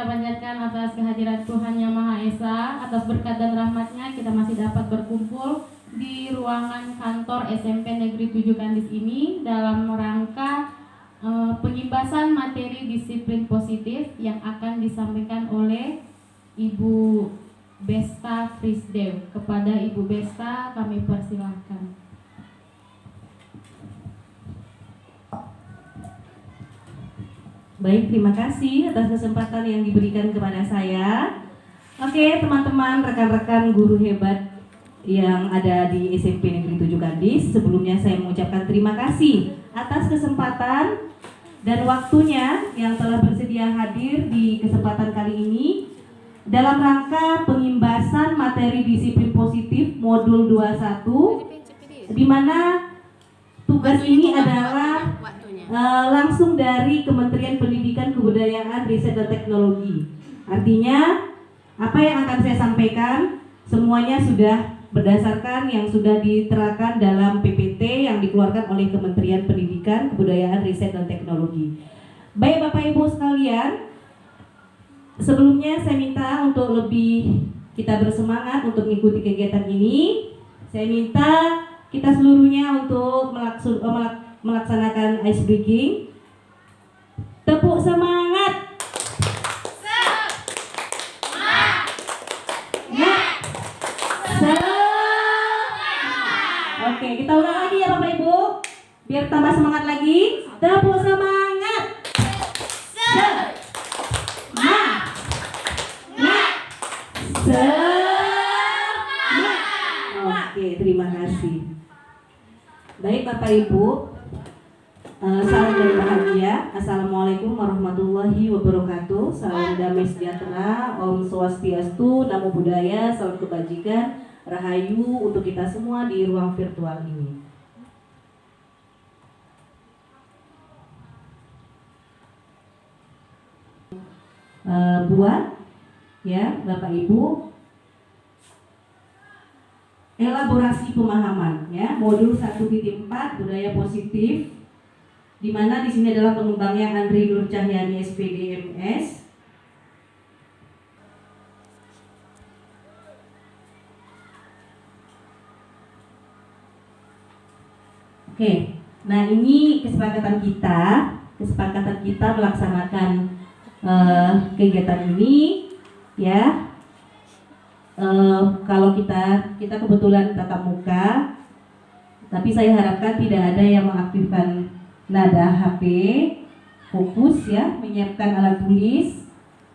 panjatkan atas kehadiran Tuhan Yang Maha Esa, atas berkat dan rahmat-Nya kita masih dapat berkumpul di ruangan kantor SMP Negeri 7 Kandis ini dalam rangka pengimbasan materi disiplin positif yang akan disampaikan oleh Ibu Besta Frisdew. Kepada Ibu Besta kami persilahkan. Baik, terima kasih atas kesempatan yang diberikan kepada saya. Oke, teman-teman, rekan-rekan guru hebat yang ada di SMP Negeri 7 Kandis, sebelumnya saya mengucapkan terima kasih atas kesempatan dan waktunya yang telah bersedia hadir di kesempatan kali ini dalam rangka pengimbasan materi disiplin positif modul 21, di mana tugas ini adalah langsung dari Kementerian Pendidikan, Kebudayaan, Riset dan Teknologi. Artinya apa yang akan saya sampaikan semuanya sudah berdasarkan yang sudah diterapkan dalam PPT yang dikeluarkan oleh Kementerian Pendidikan, Kebudayaan, Riset dan Teknologi. Baik Bapak Ibu sekalian, sebelumnya saya minta untuk lebih kita bersemangat untuk mengikuti kegiatan ini. Saya minta kita seluruhnya untuk melaksanakan ice breaking. Tepuk semangat. Oke, kita ulang lagi ya Bapak Ibu, biar tambah semangat lagi. Tepuk semangat. Oke, terima kasih. Baik Bapak Ibu, salam dan bahagia. Assalamualaikum warahmatullahi wabarakatuh. Salam damai sejahtera, Om Swastiastu, Namo Buddhaya, salam kebajikan, Rahayu untuk kita semua di ruang virtual ini. Buat ya Bapak Ibu elaborasi pemahaman ya modul 1.4 budaya positif, di mana di sini adalah pengembangnya Andri Nur Cahyani SPD MS. Oke, nah ini kesepakatan kita melaksanakan kegiatan ini ya. Kalau kita kebetulan tatap muka, tapi saya harapkan tidak ada yang mengaktifkan nada HP, fokus ya, menyiapkan alat tulis,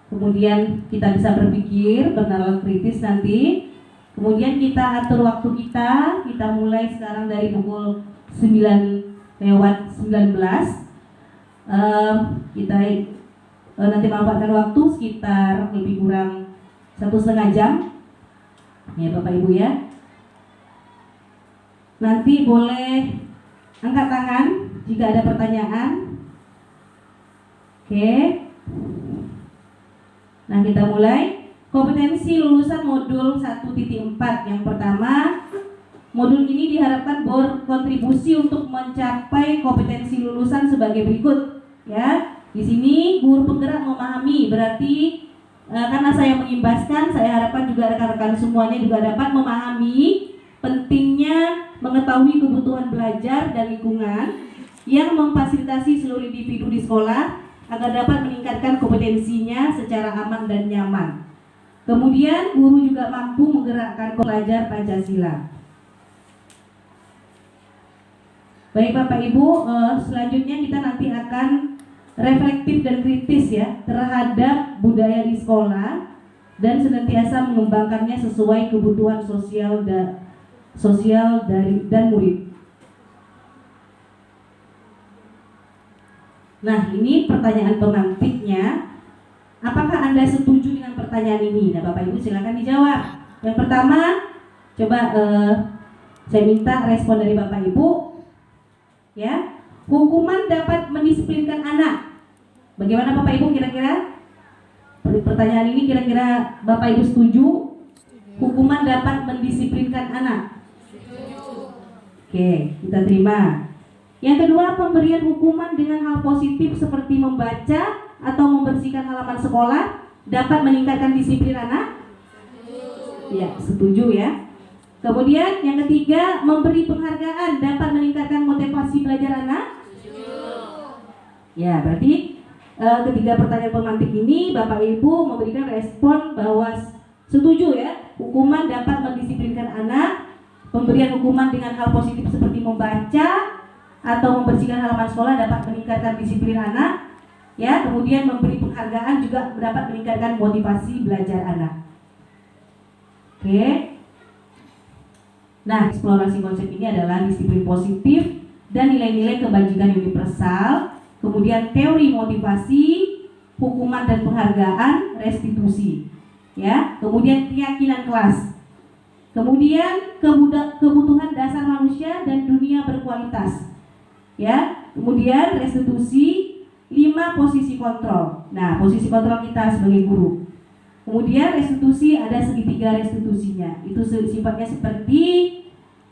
kemudian kita bisa berpikir, bernalar kritis nanti, kemudian kita atur waktu kita mulai sekarang dari pukul 9:19, kita nanti manfaatkan waktu sekitar lebih kurang 1,5 jam ya Bapak Ibu ya. Nanti boleh angkat tangan jika ada pertanyaan. Oke. Nah, kita mulai. Kompetensi lulusan modul 1.4. Yang pertama, modul ini diharapkan berkontribusi untuk mencapai kompetensi lulusan sebagai berikut ya. Di sini guru penggerak memahami, berarti karena saya mengimbaskan, saya harapkan juga rekan-rekan semuanya juga dapat memahami pentingnya mengetahui kebutuhan belajar dan lingkungan yang memfasilitasi seluruh individu di sekolah agar dapat meningkatkan kompetensinya secara aman dan nyaman. Kemudian guru juga mampu menggerakkan pelajar Pancasila. Baik Bapak Ibu, selanjutnya kita nanti akan reflektif dan kritis ya terhadap budaya di sekolah dan senantiasa mengembangkannya sesuai kebutuhan sosial dan murid. Nah, ini pertanyaan pemantiknya. Apakah Anda setuju dengan pertanyaan ini? Nah, Bapak Ibu silakan dijawab. Yang pertama, coba saya minta respon dari Bapak Ibu. Ya, hukuman dapat mendisiplinkan anak. Bagaimana Bapak Ibu kira-kira? Pertanyaan ini kira-kira Bapak Ibu setuju? Hukuman dapat mendisiplinkan anak. Oke, kita terima. Yang kedua, pemberian hukuman dengan hal positif seperti membaca atau membersihkan halaman sekolah dapat meningkatkan disiplin anak? Ya, setuju ya. Kemudian yang ketiga, memberi penghargaan dapat meningkatkan motivasi belajar anak? Ya, berarti ketiga pertanyaan pemantik ini Bapak Ibu memberikan respon bahwa setuju ya, hukuman dapat mendisiplinkan anak. Pemberian hukuman dengan hal positif seperti membaca atau membersihkan halaman sekolah dapat meningkatkan disiplin anak. Ya, kemudian memberi penghargaan juga dapat meningkatkan motivasi belajar anak. Oke. Nah, eksplorasi konsep ini adalah disiplin positif dan nilai-nilai kebajikan universal, kemudian teori motivasi, hukuman dan penghargaan, restitusi. Ya, kemudian keyakinan kelas. Kemudian kebutuhan dasar manusia dan dunia berkualitas. Ya, kemudian restitusi, 5 posisi kontrol. Nah, posisi kontrol kita sebagai guru. Kemudian restitusi ada segitiga restitusinya. Itu sifatnya seperti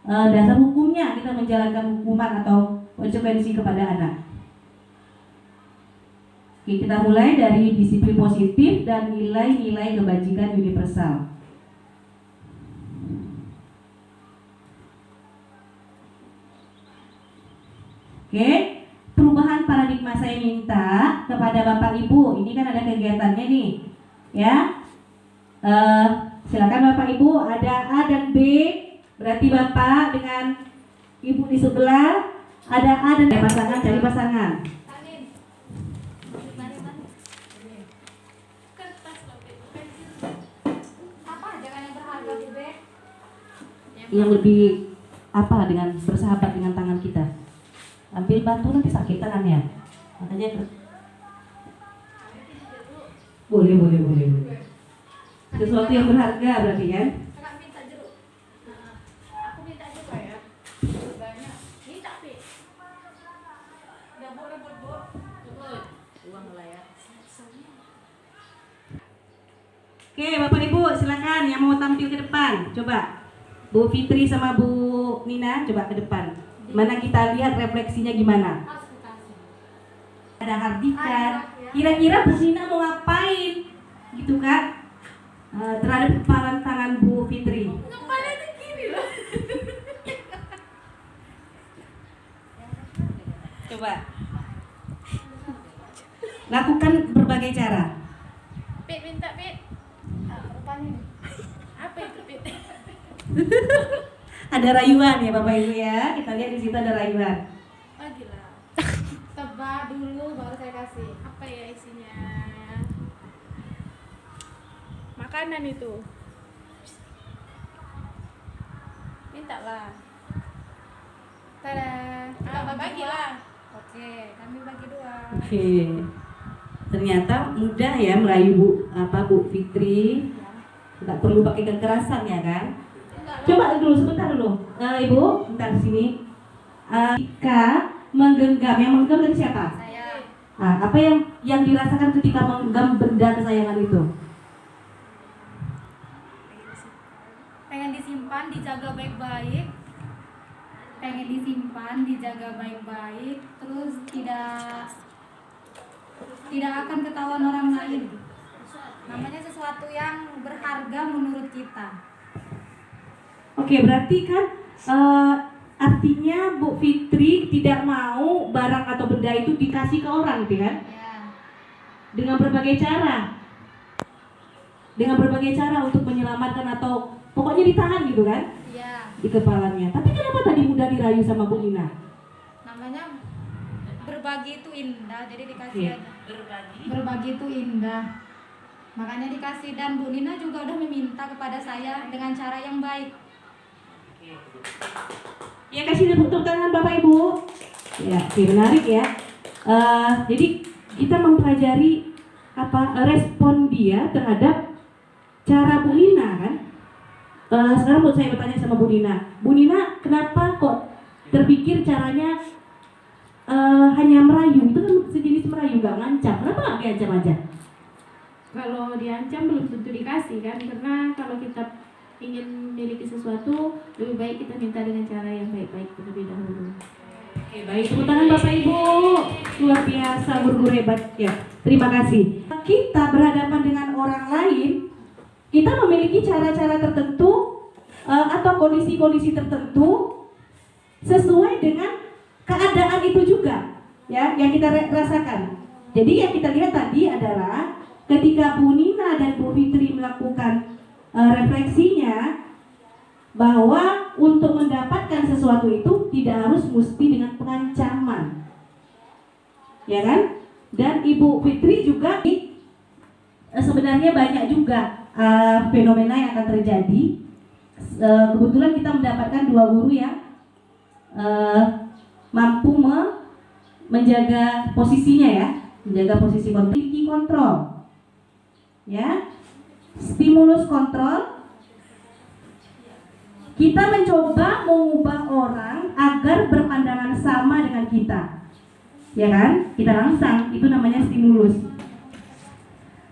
dasar hukumnya kita menjalankan hukuman atau konsekuensi kepada anak. Oke, kita mulai dari disiplin positif dan nilai-nilai kebajikan universal. Oke, perubahan paradigma saya minta kepada Bapak Ibu. Ini kan ada kegiatannya nih, ya. Silakan Bapak Ibu, ada A dan B. Berarti Bapak dengan Ibu di sebelah. Ada A dan B pasangan, cari pasangan. Yang lebih apa dengan bersahabat dengan tangan kita? Ambil batu nanti sakit tangannya. Makanya boleh. Sesuatu yang berharga berarti kan? Kakak minta jeruk. Aku minta juga ya. Banyak. Minta Pi. Rebut. Uang lah ya. Oke, Bapak Ibu silakan yang mau tampil ke depan. Coba Bu Fitri sama Bu Nina coba ke depan. Mana kita lihat refleksinya gimana? Ada Hardika. Kira-kira Bu Nina mau ngapain? Gitu kan? Terhadap kepalan tangan Bu Fitri. Kepalanya gini loh. Coba. Lakukan berbagai cara. Pit minta Pit. Rupanya. Apa itu Pit? Ada rayuan ya Bapak Ibu ya. Kita lihat di situ ada rayuan. Oh gila. Tebak dulu baru saya kasih. Apa ya isinya? Makanan itu. Minta lah. Tada. Bagi lah. Oke, kami bagi 2. Oke. Ternyata mudah ya merayu Bu Fitri. Tidak perlu pakai kekerasan ya kan? Coba dulu sebentar dulu. Ibu, bentar sini. Ketika menggenggam, yang menggenggam dari siapa? Saya. Apa yang dirasakan ketika menggenggam benda kesayangan itu? Pengen disimpan, dijaga baik-baik. Terus tidak akan ketahuan orang lain. Namanya sesuatu yang berharga menurut kita. Oke, berarti kan artinya Bu Fitri tidak mau barang atau benda itu dikasih ke orang, gitu kan? Ya. Dengan berbagai cara untuk menyelamatkan atau pokoknya ditahan gitu kan? Iya. Di kepalanya. Tapi kenapa tadi mudah dirayu sama Bu Nina? Namanya berbagi itu indah, jadi dikasih Iya. aja. Berbagi itu indah. Makanya dikasih, dan Bu Nina juga udah meminta kepada saya dengan cara yang baik. Ya, kasih tepuk tangan Bapak Ibu. Ya, oke, menarik ya. Jadi kita mempelajari respon dia terhadap cara Bu Nina kan. Sekarang mau saya bertanya sama Bu Nina. Bu Nina, kenapa kok terpikir caranya hanya merayu? Itu kan sejenis merayu, nggak ngancam. Kenapa nggak diancam aja? Kalau diancam belum tentu dikasih kan, karena kalau kita ingin memiliki sesuatu lebih baik kita minta dengan cara yang baik-baik terlebih dahulu. Oke, baik, tepuk tangan Bapak Ibu. Luar biasa, guru-guru hebat ya. Terima kasih. Kita berhadapan dengan orang lain, kita memiliki cara-cara tertentu atau kondisi-kondisi tertentu sesuai dengan keadaan itu juga, ya, yang kita rasakan. Jadi yang kita lihat tadi adalah ketika Bu Nina dan Bu Fitri melakukan refleksinya, bahwa untuk mendapatkan sesuatu itu tidak harus mesti dengan pengancaman, ya kan? Dan Ibu Fitri juga sebenarnya banyak juga fenomena yang akan terjadi. Kebetulan kita mendapatkan dua guru yang mampu menjaga posisinya, ya, menjaga posisi kontrol, ya, stimulus kontrol. Kita mencoba mengubah orang agar berpandangan sama dengan kita, ya kan? Kita rangsang, itu namanya stimulus.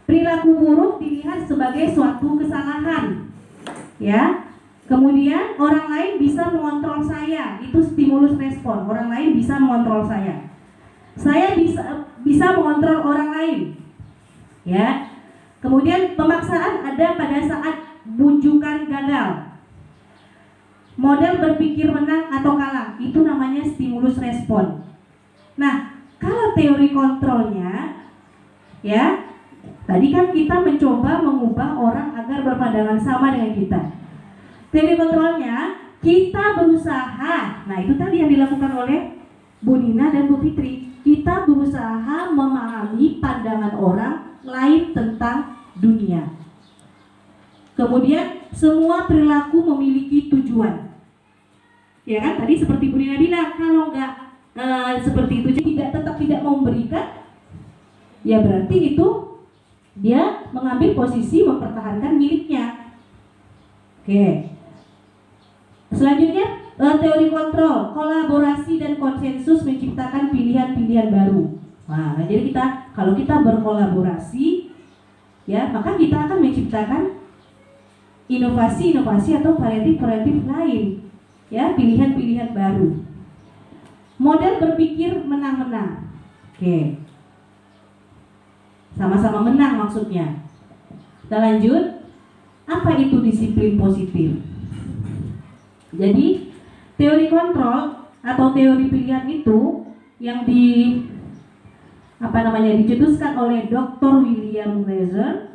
Perilaku buruk dilihat sebagai suatu kesalahan, ya. Kemudian orang lain bisa mengontrol saya, itu stimulus respon. Orang lain bisa mengontrol saya. Saya bisa mengontrol orang lain, ya. Kemudian pemaksaan ada pada saat bujukan gagal. Model berpikir menang atau kalah, itu namanya stimulus respon. Nah, kalau teori kontrolnya, ya, tadi kan kita mencoba mengubah orang agar berpandangan sama dengan kita. Teori kontrolnya, kita berusaha, nah itu tadi yang dilakukan oleh Bu Nina dan Bu Fitri. Kita berusaha memahami pandangan orang lain tentang dunia. Kemudian semua perilaku memiliki tujuan. Ya kan, tadi seperti Bu Nina bilang, kalau nggak seperti itu tetap tidak mau memberikan, ya berarti itu dia mengambil posisi mempertahankan miliknya. Oke. Selanjutnya teori kontrol, kolaborasi dan konsensus menciptakan pilihan-pilihan baru. Nah, jadi kalau kita berkolaborasi, ya, maka kita akan menciptakan inovasi-inovasi atau variatif-variatif lain, ya, pilihan-pilihan baru. Model berpikir menang-menang. Oke. Sama-sama menang maksudnya. Kita lanjut. Apa itu disiplin positif? Jadi, teori kontrol atau teori pilihan itu yang dicetuskan oleh Dr. William Glaser,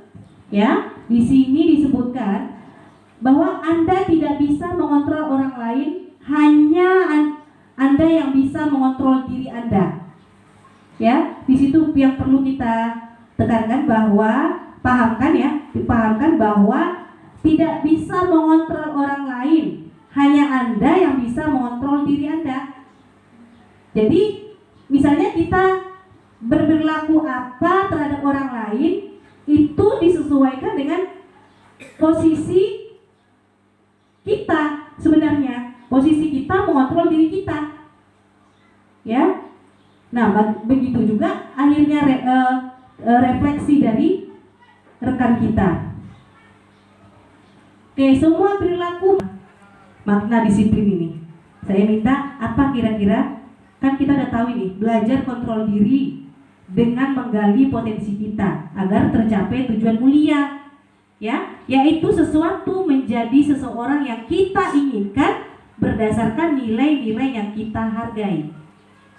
ya. Di sini disebutkan bahwa Anda tidak bisa mengontrol orang lain, hanya Anda yang bisa mengontrol diri Anda. Ya, di situ yang perlu kita tekankan dipahamkan bahwa tidak bisa mengontrol orang lain, hanya Anda yang bisa mengontrol diri Anda. Jadi, misalnya kita berperilaku apa terhadap orang lain, itu disesuaikan dengan posisi kita sebenarnya. Posisi kita mengontrol diri kita, ya. Nah, begitu juga akhirnya refleksi dari rekan kita. Oke, semua perilaku makna disiplin ini. Saya minta apa kira-kira? Kan kita udah tahu ini, belajar kontrol diri dengan menggali potensi kita agar tercapai tujuan mulia, ya, yaitu sesuatu menjadi seseorang yang kita inginkan berdasarkan nilai-nilai yang kita hargai.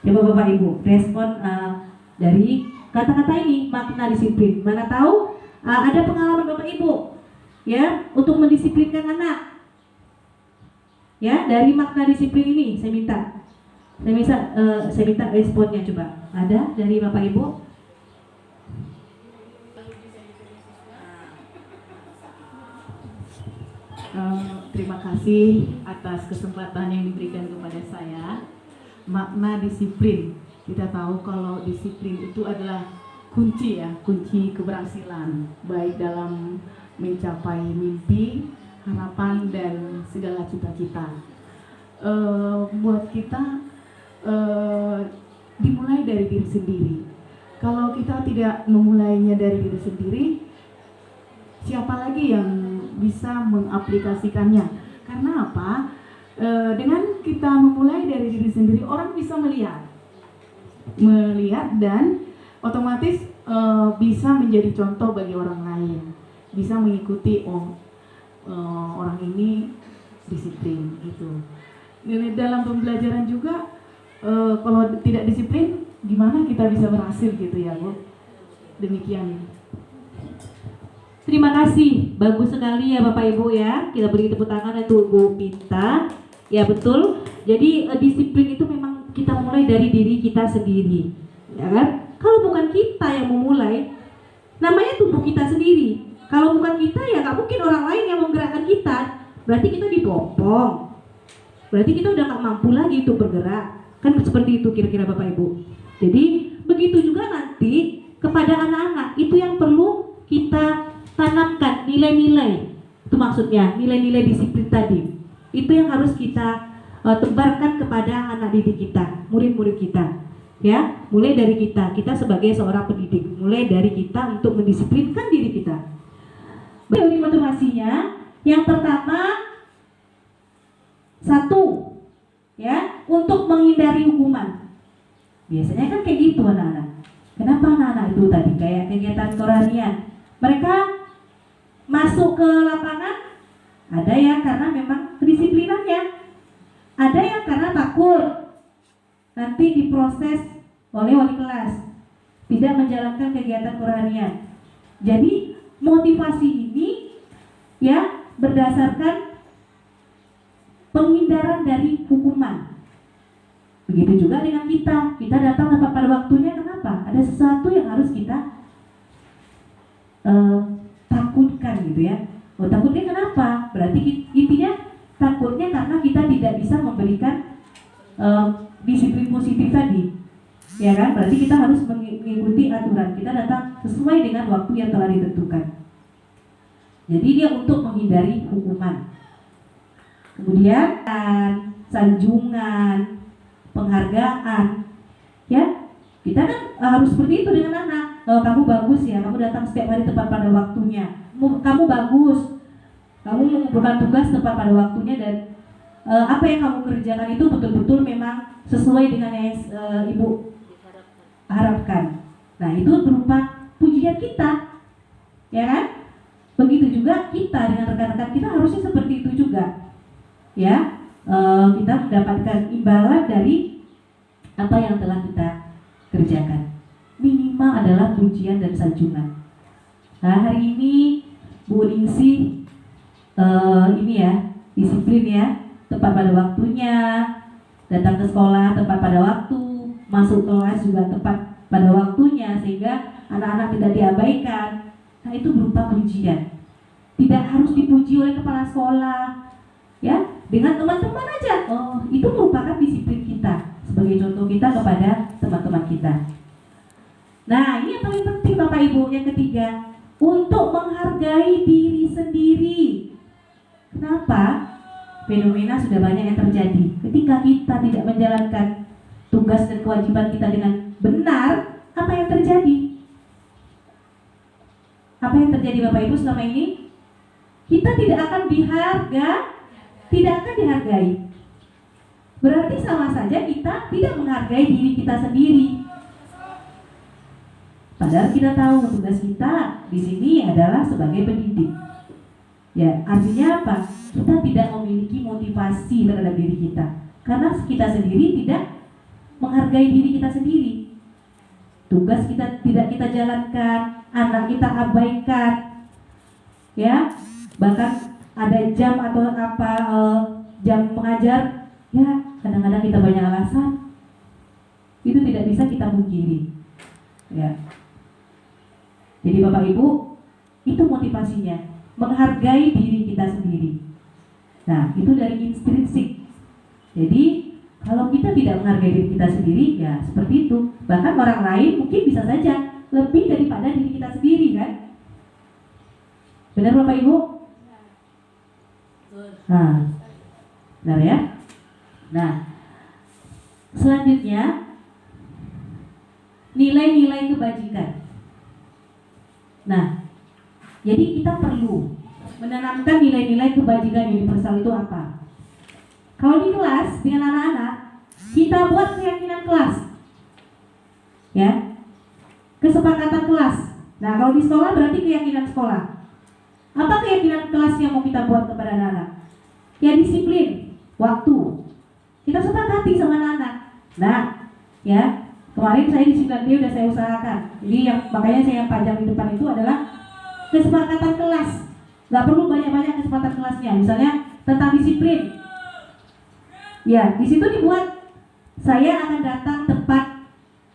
Coba Bapak Ibu respon dari kata-kata ini, makna disiplin. Mana tahu ada pengalaman Bapak Ibu, ya, untuk mendisiplinkan anak, ya, dari makna disiplin ini. Saya minta responnya, coba. Ada dari Bapak Ibu? Terima kasih atas kesempatan yang diberikan kepada saya. Makna disiplin, kita tahu kalau disiplin itu adalah kunci keberhasilan, baik dalam mencapai mimpi, harapan, dan segala cita-cita. Buat kita dimulai dari diri sendiri. Kalau kita tidak memulainya dari diri sendiri, siapa lagi yang bisa mengaplikasikannya? Karena apa? Dengan kita memulai dari diri sendiri, orang bisa melihat dan otomatis bisa menjadi contoh bagi orang lain, bisa mengikuti orang ini disiplin gitu. Dalam pembelajaran juga kalau tidak disiplin gimana kita bisa berhasil gitu ya Bu. Demikian. Terima kasih, bagus sekali ya Bapak Ibu ya. Kita beri tepuk tangan untuk Bu Pinta. Ya betul. Jadi disiplin itu memang kita mulai dari diri kita sendiri, ya kan? Kalau bukan kita yang memulai, namanya tubuh kita sendiri. Kalau bukan kita ya nggak mungkin orang lain yang menggerakkan kita. Berarti kita dipopong. Berarti kita udah nggak mampu lagi itu bergerak. Kan seperti itu kira-kira Bapak Ibu. Jadi begitu juga nanti kepada anak-anak itu yang perlu kita tanamkan nilai-nilai. Itu maksudnya nilai-nilai disiplin tadi. Itu yang harus kita tebarkan kepada anak didik kita, murid-murid kita. Ya, mulai dari kita sebagai seorang pendidik, mulai dari kita untuk mendisiplinkan diri kita. Teori motivasinya, yang pertama, satu, ya, untuk menghindari hukuman. Biasanya kan kayak gitu anak-anak. Kenapa anak-anak itu tadi kayak kegiatan Koranian? Mereka masuk ke lapangan, ada yang karena memang kedisiplinannya, ada yang karena takut nanti diproses oleh wali kelas, tidak menjalankan kegiatan Koranian. Jadi motivasi ini ya berdasarkan penghindaran dari hukuman. Begitu juga dengan kita datang tepat pada waktunya. Kenapa? Ada sesuatu yang harus kita takutkan gitu ya. Takutnya kenapa? Berarti intinya takutnya karena kita tidak bisa memberikan disiplin positif tadi, ya kan? Berarti kita harus mengikuti aturan. Kita datang sesuai dengan waktu yang telah ditentukan. Jadi dia untuk menghindari hukuman. Kemudian sanjungan, penghargaan, ya kita kan harus seperti itu dengan anak. Kamu bagus ya, kamu datang setiap hari tepat pada waktunya. Kamu bagus, kamu mengumpulkan tugas tepat pada waktunya, dan apa yang kamu kerjakan itu betul-betul memang sesuai dengan yang ibu harapkan. Nah itu berupa pujian kita, ya kan? Begitu juga kita dengan rekan-rekan kita harusnya seperti itu juga, ya. Kita mendapatkan imbalan dari apa yang telah kita kerjakan. Minimal adalah pujian dan sanjungan. Nah hari ini Bu Ningsih ini ya, disiplin ya, tepat pada waktunya, datang ke sekolah tepat pada waktu, masuk kelas juga tepat pada waktunya, sehingga anak-anak tidak diabaikan. Nah itu berupa pujian. Tidak harus dipuji oleh kepala sekolah, ya, dengan teman-teman aja. Itu merupakan disiplin kita, sebagai contoh kita kepada teman-teman kita. Nah ini yang paling penting Bapak Ibu. Yang ketiga, untuk menghargai diri sendiri. Kenapa? Fenomena sudah banyak yang terjadi. Ketika kita tidak menjalankan tugas dan kewajiban kita dengan benar, apa yang terjadi? Apa yang terjadi Bapak Ibu selama ini? Kita tidak akan tidak akan dihargai. Berarti sama saja kita tidak menghargai diri kita sendiri. Padahal kita tahu tugas kita di sini adalah sebagai pendidik. Ya, artinya apa? Kita tidak memiliki motivasi terhadap diri kita karena kita sendiri tidak menghargai diri kita sendiri. Tugas kita tidak kita jalankan, anak kita abaikan, ya. Bahkan ada jam atau jam mengajar, ya kadang-kadang kita banyak alasan. Itu tidak bisa kita pungkiri, ya. Jadi Bapak Ibu, itu motivasinya, menghargai diri kita sendiri. Nah, itu dari intrinsik. Jadi, kalau kita tidak menghargai diri kita sendiri, ya seperti itu. Bahkan orang lain mungkin bisa saja lebih daripada diri kita sendiri, kan? Benar Bapak Ibu? Nah, benar ya? Nah, selanjutnya, nilai-nilai kebajikan. Nah, jadi kita perlu menanamkan nilai-nilai kebajikan universal itu apa? Kalau di kelas dengan anak-anak, kita buat keyakinan kelas, ya, kesepakatan kelas. Nah, kalau di sekolah berarti keyakinan sekolah. Apa keyakinan kelas yang mau kita buat kepada anak-anak? Ya disiplin, waktu. Kita sepakati sama anak-anak. Nah, ya, kemarin saya di 9D udah saya usahakan. Jadi makanya saya yang panjang di depan itu adalah kesepakatan kelas. Gak perlu banyak-banyak kesempatan kelasnya. Misalnya tentang disiplin. Ya, di situ dibuat saya akan datang tepat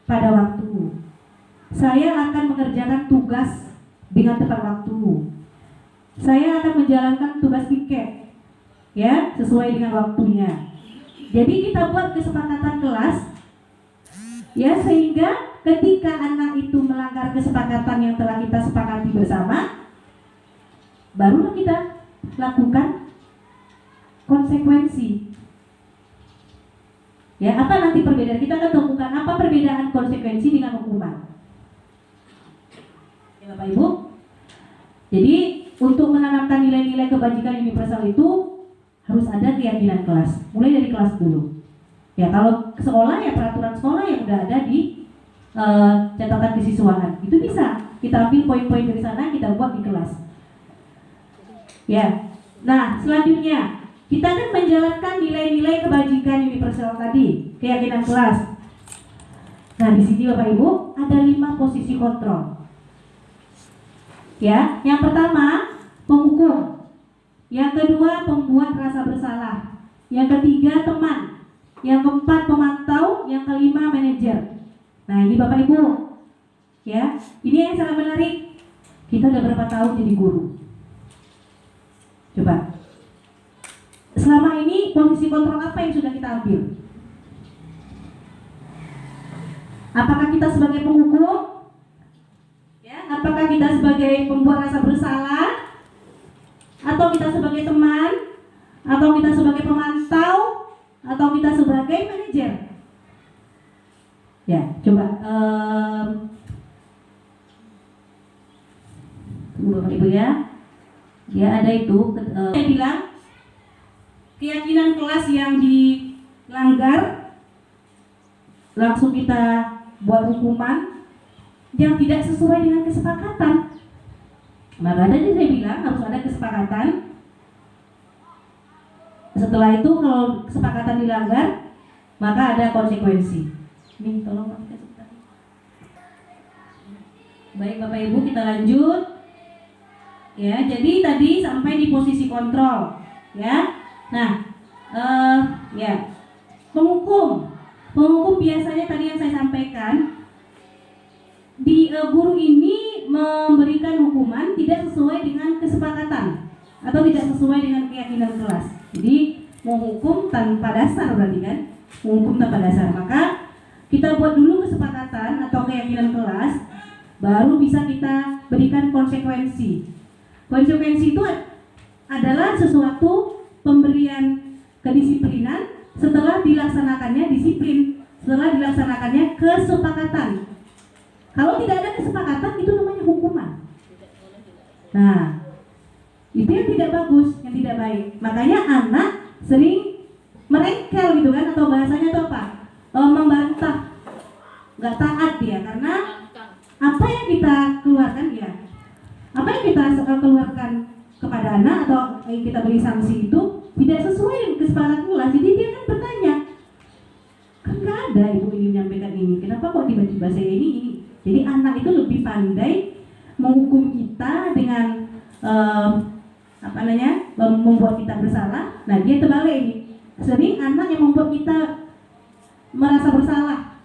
pada waktu. Saya akan mengerjakan tugas dengan tepat waktu. Saya akan menjalankan tugas piket, ya, sesuai dengan waktunya. Jadi kita buat kesepakatan kelas, ya, sehingga ketika anak itu melanggar kesepakatan yang telah kita sepakati bersama, barulah kita lakukan konsekuensi. Ya, apa nanti perbedaan? Kita akan temukan apa perbedaan konsekuensi dengan hukuman. Ya, Bapak Ibu. Jadi untuk menanamkan nilai-nilai kebajikan universal itu harus ada keyakinan kelas. Mulai dari kelas dulu. Ya, kalau sekolah ya peraturan sekolah yang udah ada di catatan kesiswaan. Itu bisa kita ambil poin-poin dari sana, kita buat di kelas. Ya. Nah, selanjutnya kita akan menjalankan nilai-nilai kebajikan universal tadi, keyakinan kelas. Nah, di sini Bapak Ibu ada 5 posisi kontrol. Ya, yang pertama penghukum, yang kedua pembuat rasa bersalah, yang ketiga teman, yang keempat pemantau, yang kelima manajer. Nah, ini Bapak Ibu, ya, ini yang sangat menarik. Kita udah berapa tahun jadi guru? Coba. Selama ini posisi kontrol apa yang sudah kita ambil? Apakah kita sebagai penghukum? Ya, apakah kita sebagai pembuat rasa bersalah? Atau kita sebagai teman? Atau kita sebagai pemantau? Atau kita sebagai manajer? Ya, coba tunggu Bapak Ibu ya. Ya, ada itu saya bilang keyakinan kelas yang dilanggar langsung kita buat hukuman yang tidak sesuai dengan kesepakatan. Maka tadi saya bilang harus ada kesepakatan. Setelah itu kalau kesepakatan dilanggar, maka ada konsekuensi. Nih, tolong matikan sebentar. Baik Bapak Ibu, kita lanjut. Ya, jadi tadi sampai di posisi kontrol, ya. Nah, ya, penghukum biasanya tadi yang saya sampaikan di guru ini memberikan hukuman tidak sesuai dengan kesepakatan atau tidak sesuai dengan keyakinan kelas. Jadi menghukum tanpa dasar berarti kan, menghukum tanpa dasar. Maka kita buat dulu kesepakatan atau keyakinan kelas, baru bisa kita berikan konsekuensi. Konsekuensi itu adalah sesuatu pemberian kedisiplinan setelah dilaksanakannya disiplin, setelah dilaksanakannya kesepakatan. Kalau tidak ada kesepakatan itu namanya hukuman. Nah, itu yang tidak bagus, yang tidak baik. Makanya anak sering merengkel gitu kan, atau bahasanya itu apa? Membantah, nggak taat dia karena apa yang kita keluarkan ya. Apa yang kita keluarkan kepada anak atau yang kita beri sanksi itu tidak sesuai dengan kesepakatan kelas. Jadi dia kan bertanya, kan nggak ada ibu ini menyampaikan ini, kenapa kok tiba-tiba saya ini? Jadi anak itu lebih pandai menghukum kita dengan membuat kita bersalah. Nah, dia terbalik ini. Sering anak yang membuat kita merasa bersalah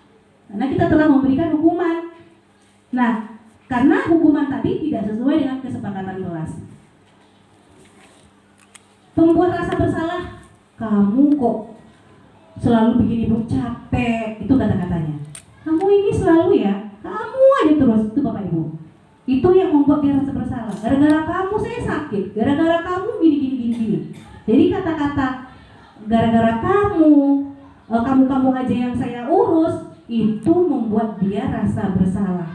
karena kita telah memberikan hukuman. Nah, karena hukuman tadi tidak sesuai dengan kesepakatan kelas. Pembuat rasa bersalah, kamu kok selalu bikin ibu capek, itu kata-katanya. Kamu ini selalu ya, kamu aja terus, itu Bapak Ibu. Itu yang membuat dia rasa bersalah. Gara-gara kamu saya sakit, gara-gara kamu gini. Jadi kata-kata gara-gara kamu aja yang saya urus, itu membuat dia rasa bersalah.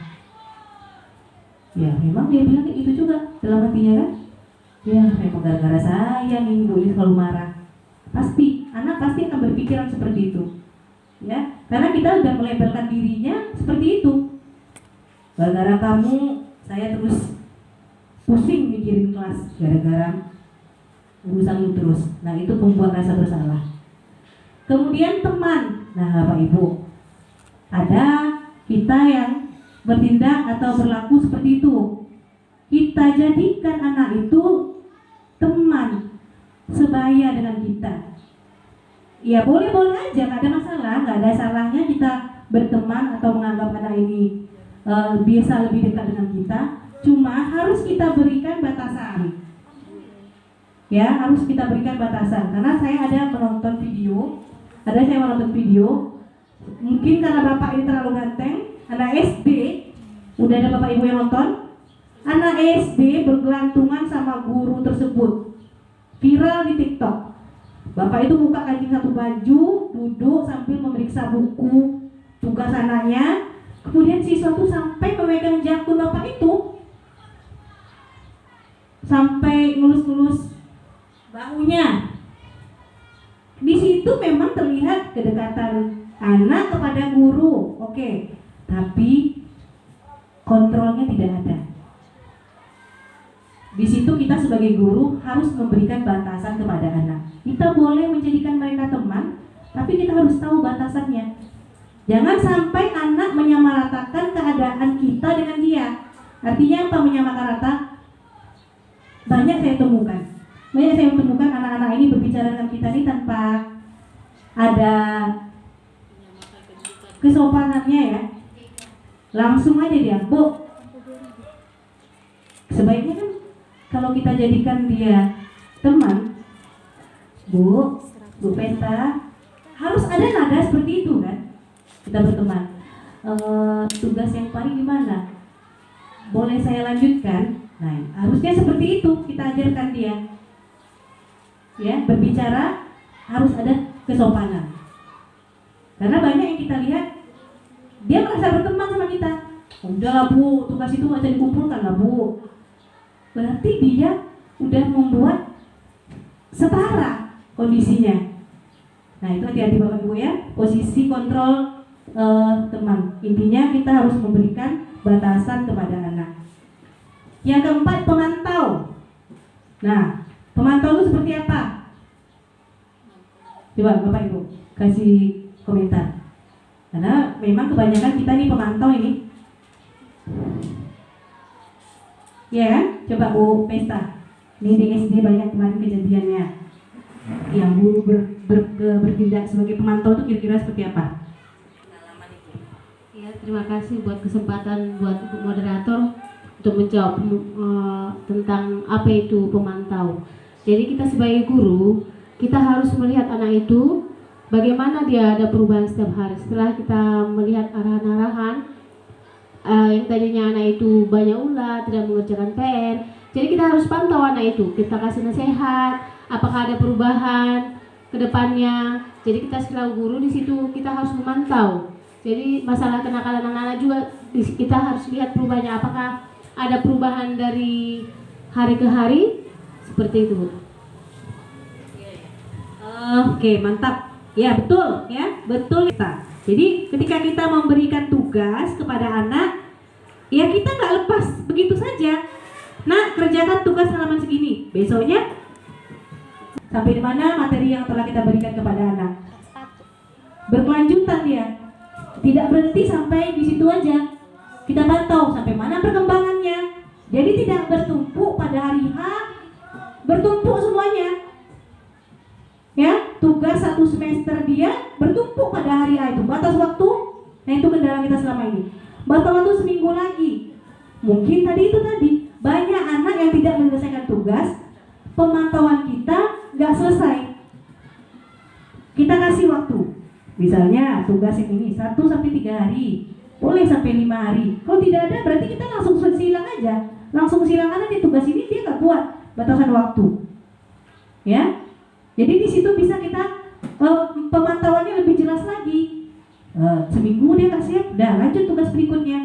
Ya memang dia bilang kayak gitu juga dalam hatinya kan. Ya memang gara-gara saya nih ibu ini selalu marah. Pasti anak pasti akan berpikiran seperti itu. Ya, karena kita udah melabelkan dirinya seperti itu. Gara-gara kamu, saya terus pusing mikirin kelas, gara-gara urusanmu terus. Nah, itu membuat rasa bersalah. Kemudian teman. Nah, Bapak Ibu, ada kita yang bertindak atau berlaku seperti itu. Kita jadikan anak itu teman sebaya dengan kita. Ya boleh-boleh aja, nggak ada masalah, nggak ada salahnya kita berteman atau menganggap anak ini biasa lebih dekat dengan kita. Cuma harus kita berikan batasan. Ya, harus kita berikan batasan. Karena saya menonton video, mungkin karena bapak ini terlalu ganteng, anak SD, udah ada bapak ibu yang nonton, anak SD bergelantungan sama guru tersebut, viral di TikTok. Bapak itu buka kancing satu baju, duduk sambil memeriksa buku tugas anaknya. Kemudian siswa tuh sampai memegang jakun bapak itu, sampai ngelus-ngelus bahunya. Di situ memang terlihat kedekatan anak kepada guru, oke, tapi kontrolnya tidak ada. Di situ kita sebagai guru harus memberikan batasan kepada anak. Kita boleh menjadikan mereka teman, tapi kita harus tahu batasannya. Jangan sampai anak menyamaratakan keadaan kita dengan dia. Artinya apa menyamakan rata? Banyak saya temukan anak-anak ini berbicara dengan kita ini tanpa ada kesopanannya ya. Langsung aja dia, Bu. Sebaiknya kan kalau kita jadikan dia teman, Bu Penta, harus ada nada seperti itu kan? Kita berteman. Tugas yang paling gimana? Boleh saya lanjutkan? Nah, harusnya seperti itu kita ajarkan dia. Ya, berbicara harus ada kesopanan. Karena banyak yang kita lihat dia merasa berteman sama kita. Udahlah Bu, tugas itu nggak bisa dikumpulkan lah Bu. Berarti dia udah membuat setara kondisinya. Nah, itu hati-hati Bapak Ibu ya. Posisi kontrol teman. Intinya kita harus memberikan batasan kepada anak. Yang keempat, pemantau. Nah, pemantau itu seperti apa? Coba Bapak Ibu kasih komentar. Karena memang kebanyakan kita nih pemantau ini. Ya kan? Coba Bu Pesta. Ini di SD banyak kemarin kejadiannya. Yang guru bertindak sebagai pemantau itu kira-kira seperti apa? Ya, terima kasih buat kesempatan buat moderator untuk menjawab tentang apa itu pemantau. Jadi kita sebagai guru, kita harus melihat anak itu bagaimana dia ada perubahan setiap hari. Setelah kita melihat arahan-arahan yang tadinya anak itu banyak ulah, tidak mengerjakan PR, jadi kita harus pantau anak itu. Kita kasih nasihat, apakah ada perubahan ke depannya. Jadi kita selaku guru di situ kita harus memantau. Jadi masalah kenakalan anak-anak juga kita harus lihat perubahannya, apakah ada perubahan dari hari ke hari seperti itu, Bu. Oke, mantap. Ya, betul ya, betul kita. Jadi ketika kita memberikan tugas kepada anak, ya kita nggak lepas begitu saja. Nah, kerjakan tugas halaman segini. Besoknya sampai di mana materi yang telah kita berikan kepada anak. Berkelanjutan dia. Tidak berhenti sampai di situ aja. Kita pantau sampai mana perkembangannya. Jadi tidak bertumpuk pada hari H, bertumpuk semuanya. Ya, tugas satu semester dia bertumpuk pada hari A itu. Batas waktu, nah itu kendala kita selama ini. Batas waktu seminggu lagi. Mungkin tadi banyak anak yang tidak menyelesaikan tugas, pemantauan kita nggak selesai. Kita kasih waktu. Misalnya tugas yang ini 1 sampai 3 hari, boleh sampai 5 hari. Kalau tidak ada berarti kita langsung silang aja. Langsung silang karena di tugas ini dia nggak buat batasan waktu. Ya. Jadi di situ bisa kita pemantauannya lebih jelas lagi. Seminggu dia nggak siap, udah lanjut tugas berikutnya.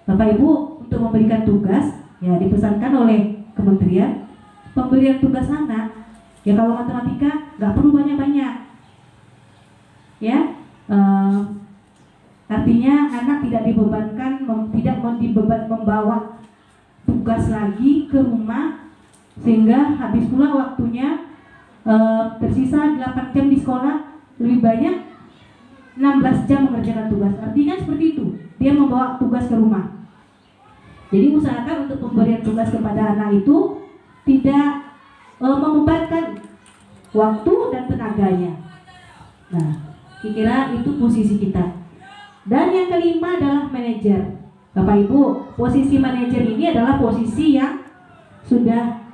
Bapak Ibu untuk memberikan tugas ya dipesankan oleh kementerian pemberian tugas anak Ya kalau matematika nggak perlu banyak-banyak. Ya, artinya anak tidak dibebankan, tidak membawa tugas lagi ke rumah, sehingga habis pula waktunya tersisa 8 jam di sekolah, lebih banyak 16 jam mengerjakan tugas. Artinya seperti itu, dia membawa tugas ke rumah. Jadi usahakan untuk pemberian tugas kepada anak itu tidak membebankan waktu dan tenaganya. Nah, kira-kira itu posisi kita. Dan yang kelima adalah manajer. Bapak Ibu, posisi manajer ini adalah posisi yang sudah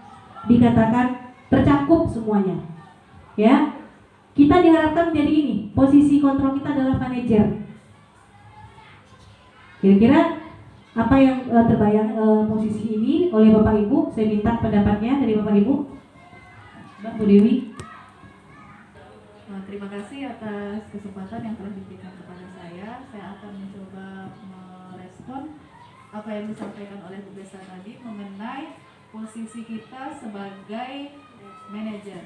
dikatakan tercakup semuanya. Ya, kita diharapkan menjadi ini. Posisi kontrol kita adalah manajer. Kira-kira apa yang terbayang posisi ini oleh Bapak Ibu? Saya minta pendapatnya dari Bapak Ibu. Mbak Bu Dewi. Terima kasih atas kesempatan yang telah diberikan kepada saya. Saya akan mencoba merespon apa yang disampaikan oleh Bu Besa tadi mengenai posisi kita sebagai manajer.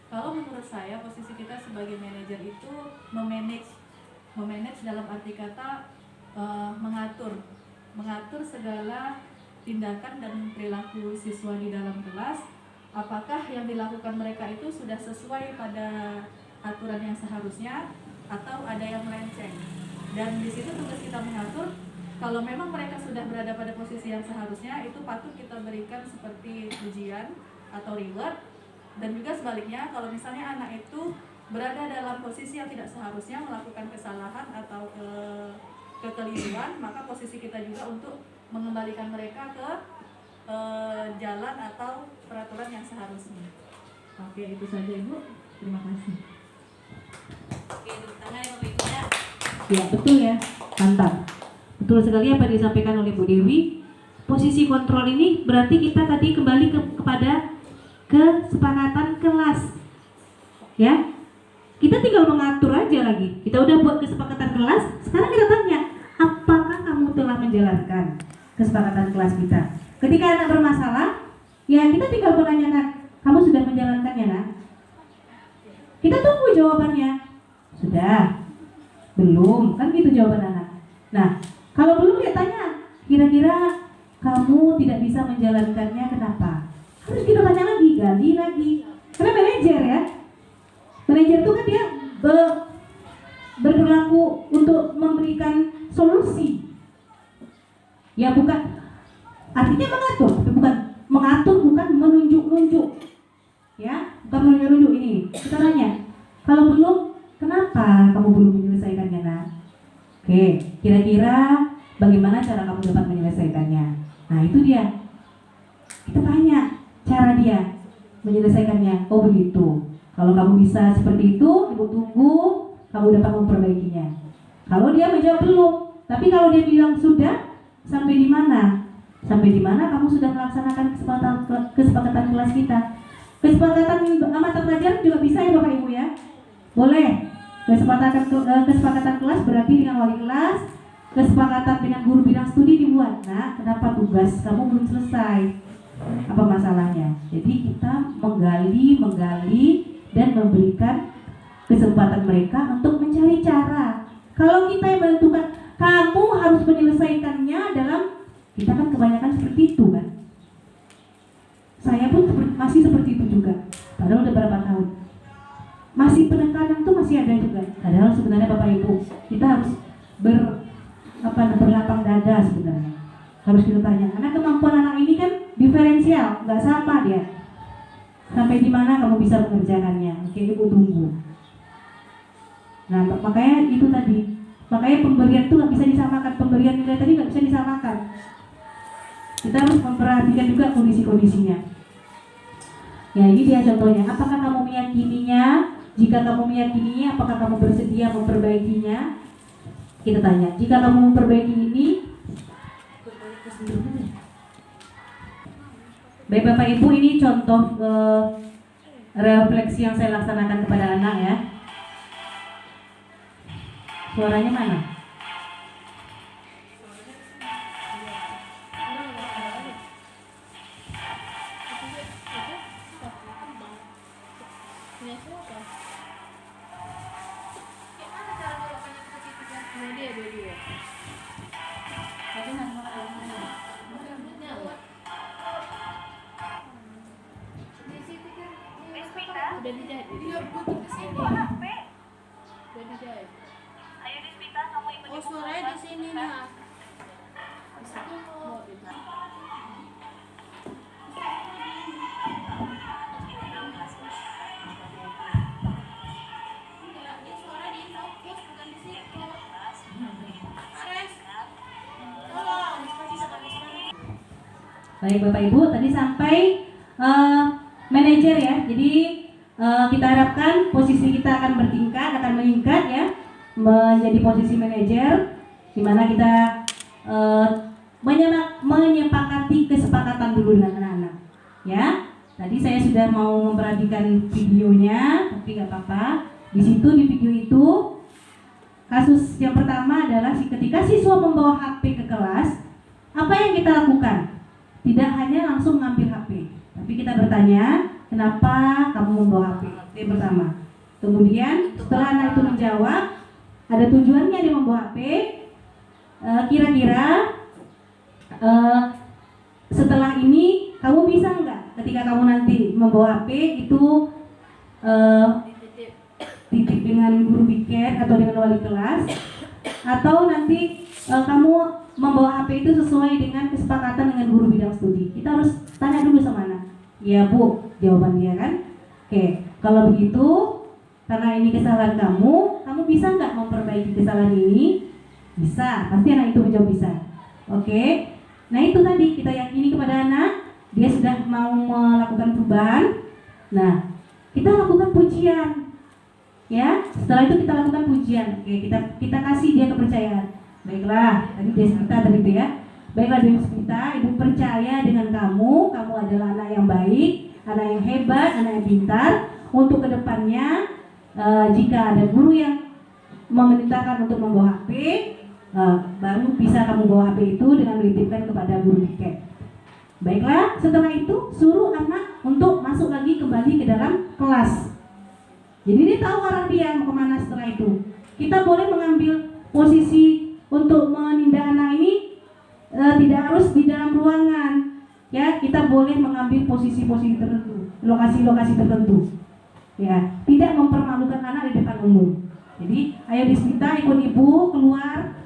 Kalau menurut saya posisi kita sebagai manajer itu memanage dalam arti kata mengatur segala tindakan dan perilaku siswa di dalam kelas. Apakah yang dilakukan mereka itu sudah sesuai pada aturan yang seharusnya atau ada yang melenceng? Dan di situ tugas kita mengatur. Kalau memang mereka sudah berada pada posisi yang seharusnya, itu patut kita berikan seperti ujian atau reward. Dan juga sebaliknya, kalau misalnya anak itu berada dalam posisi yang tidak seharusnya, melakukan kesalahan atau kekeliruan, maka posisi kita juga untuk mengembalikan mereka ke jalan atau peraturan yang seharusnya. Oke, itu saja Ibu. Terima kasih. Oke, tepuk tangan ya Bapak Ibu ya. Ya, betul ya. Mantap. Betul sekali apa yang disampaikan oleh Bu Dewi. Posisi kontrol ini berarti kita tadi kembali kepada kesepakatan kelas. Ya. Kita tinggal mengatur aja lagi. Kita udah buat kesepakatan kelas, sekarang kita tanya, apakah kamu telah menjalankan kesepakatan kelas kita? Ketika anak bermasalah, ya kita tinggal menanyakan, kamu sudah menjalankannya, nak? Kita tunggu jawabannya. Sudah? Belum? Kan gitu jawaban anak. Nah, kalau belum ya tanya, kira-kira kamu tidak bisa menjalankannya kenapa? Harus kita tanya lagi, gali lagi. Karena manajer ya, manajer itu kan dia berperilaku untuk memberikan solusi. Ya bukan, artinya mengatur, tapi bukan menunjuk-nunjuk. Ya, bukan menunjuk-nunjuk ini. Kita tanya, kalau belum, kenapa kamu belum menyelesaikannya, nak? Oke, kira-kira bagaimana cara kamu dapat menyelesaikannya? Nah, itu dia. Kita tanya cara dia menyelesaikannya. Oh begitu. Kalau kamu bisa seperti itu, Ibu tunggu kamu dapat memperbaikinya. Kalau dia menjawab belum, tapi kalau dia bilang sudah, sampai di mana? Sampai di mana kamu sudah melaksanakan kesepakatan kelas kita. Kesepakatan mata pelajaran juga bisa ya Bapak Ibu ya. Boleh. Kesepakatan kelas berarti dengan wali kelas, kesepakatan dengan guru bidang studi dibuat. Nah, kenapa tugas kamu belum selesai? Apa masalahnya? Jadi kita menggali dan memberikan kesempatan mereka untuk mencari cara. Kalau kita yang menentukan kamu harus menyelesaikannya kita kan kebanyakan seperti itu kan. Saya pun masih seperti itu juga. Padahal udah berapa tahun. Masih penekanan tuh masih ada juga. Padahal sebenarnya Bapak Ibu, kita harus berlapang dada sebenarnya. Harus kita tanya, karena kemampuan anak ini kan diferensial, nggak sama dia. Sampai di mana kamu bisa mengerjakannya? Oke, Ibu tunggu. Nah, makanya itu tadi. Makanya pemberian itu nggak bisa disamakan. Pemberian nilai tadi nggak bisa disamakan. Kita harus memperhatikan juga kondisi-kondisinya. Ya, ini dia contohnya. Apakah kamu meyakininya? Jika kamu meyakininya, apakah kamu bersedia memperbaikinya? Kita tanya. Jika kamu memperbaiki ini, baik Bapak Ibu, ini contoh refleksi yang saya laksanakan kepada anak ya. Suaranya mana? Punya siapa? Gimana cara nyolokannya ke situ kan? Punya dia dua-dua. Tapi nggak salah mana? Rambutnya apa? Di situ kan. Udah dijahit. Dia butuh ke sini. Udah dijahit. Ayo Desmita, kamu ikut Oh, suaranya di sini nah. Baik Bapak Ibu, tadi sampai manajer ya. Jadi kita harapkan posisi kita akan bertingkat, akan meningkat ya, menjadi posisi manajer, di mana kita menyepakati kesepakatan dulu dengan anak-anak. Ya, tadi saya sudah mau memperhatikan videonya, tapi nggak apa-apa. Di situ di video itu kasus yang pertama adalah ketika siswa membawa HP ke kelas, apa yang kita lakukan? Tidak hanya langsung ngambil HP, tapi kita bertanya, kenapa kamu membawa HP? Itu yang pertama. Kemudian setelah anak itu menjawab, ada tujuannya dia membawa HP. Kira-kira setelah ini kamu bisa nggak ketika kamu nanti membawa HP itu titip dengan guru piket atau dengan wali kelas, atau nanti kamu membawa HP itu sesuai dengan kesepakatan dengan guru bidang studi. Kita harus tanya dulu sama anak. Ya Bu, jawaban dia kan. Oke, kalau begitu karena ini kesalahan kamu bisa nggak memperbaiki kesalahan ini? Bisa, pasti anak itu menjawab bisa. Oke, nah itu tadi kita yakini kepada anak, dia sudah mau melakukan perubahan. Nah, kita lakukan pujian. Ya, setelah itu kita lakukan pujian. Oke, kita kasih dia kepercayaan. Baiklah, tadi Desmita tadi itu ya. Baiklah Desmita, Ibu percaya dengan kamu adalah anak yang baik, anak yang hebat, anak yang pintar. Untuk kedepannya, jika ada guru yang memerintahkan untuk membawa HP, baru bisa kamu bawa HP itu dengan menitipkan kepada guru piket. Baiklah, setelah itu suruh anak untuk masuk lagi kembali ke dalam kelas. Jadi dia tahu arah dia mau kemana setelah itu. Kita boleh mengambil posisi untuk menindak anak ini, tidak harus di dalam ruangan. Ya, kita boleh mengambil posisi-posisi tertentu, lokasi-lokasi tertentu. Ya, tidak mempermalukan anak di depan umum. Jadi, ayo Desmita ikut ibu keluar.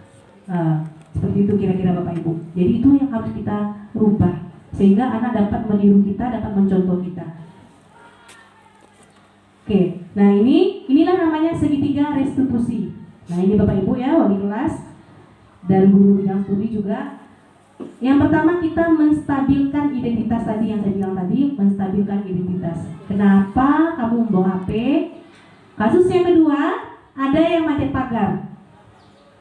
Seperti itu kira-kira Bapak Ibu. Jadi itu yang harus kita rubah sehingga anak dapat meniru kita, dapat mencontoh kita. Oke, nah inilah namanya segitiga restitusi. Nah ini Bapak Ibu ya, wali kelas dan guru bidang studi juga. Yang pertama kita menstabilkan identitas tadi yang saya bilang tadi, menstabilkan identitas. Kenapa kamu membawa HP? Kasus yang kedua, ada yang manjat pagar.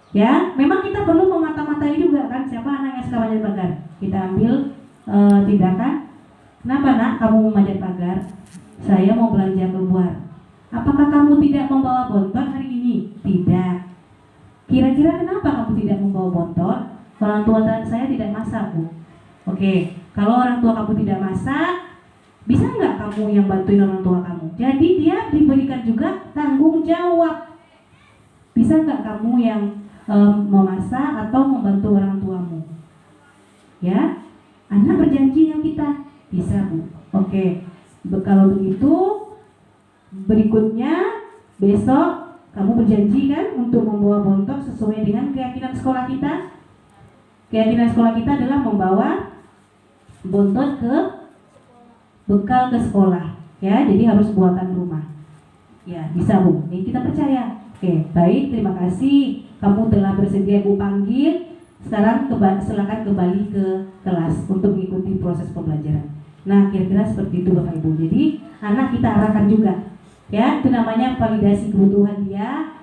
Ya, memang kita perlu memata-matai juga kan siapa anak yang suka manjat pagar. Kita ambil tindakan. Kenapa nak kamu memanjat pagar? Saya mau belanja keluar. Apakah kamu tidak membawa bontot hari ini? Tidak. Kira-kira kenapa kamu tidak membawa bontot? Orang tua saya tidak masak, Bu. Oke, kalau orang tua kamu tidak masak, bisa nggak kamu yang bantuin orang tua kamu? Jadi dia diberikan juga tanggung jawab. Bisa nggak kamu yang memasak atau membantu orang tuamu? Ya, anak berjanji yang kita bisa, Bu. Oke, kalau begitu berikutnya besok kamu berjanji kan untuk membawa bontot sesuai dengan keyakinan sekolah kita. Keyakinan sekolah kita adalah membawa bontot ke bekal ke sekolah, ya. Jadi harus buatan rumah. Ya, bisa Bu. Ini kita percaya. Oke, baik. Terima kasih. Kamu telah bersedia Bu panggil. Sekarang silakan kembali ke kelas untuk mengikuti proses pembelajaran. Nah, kira-kira seperti itu Bapak Ibu. Jadi anak kita arahkan juga. Ya, itu namanya validasi kebutuhan dia.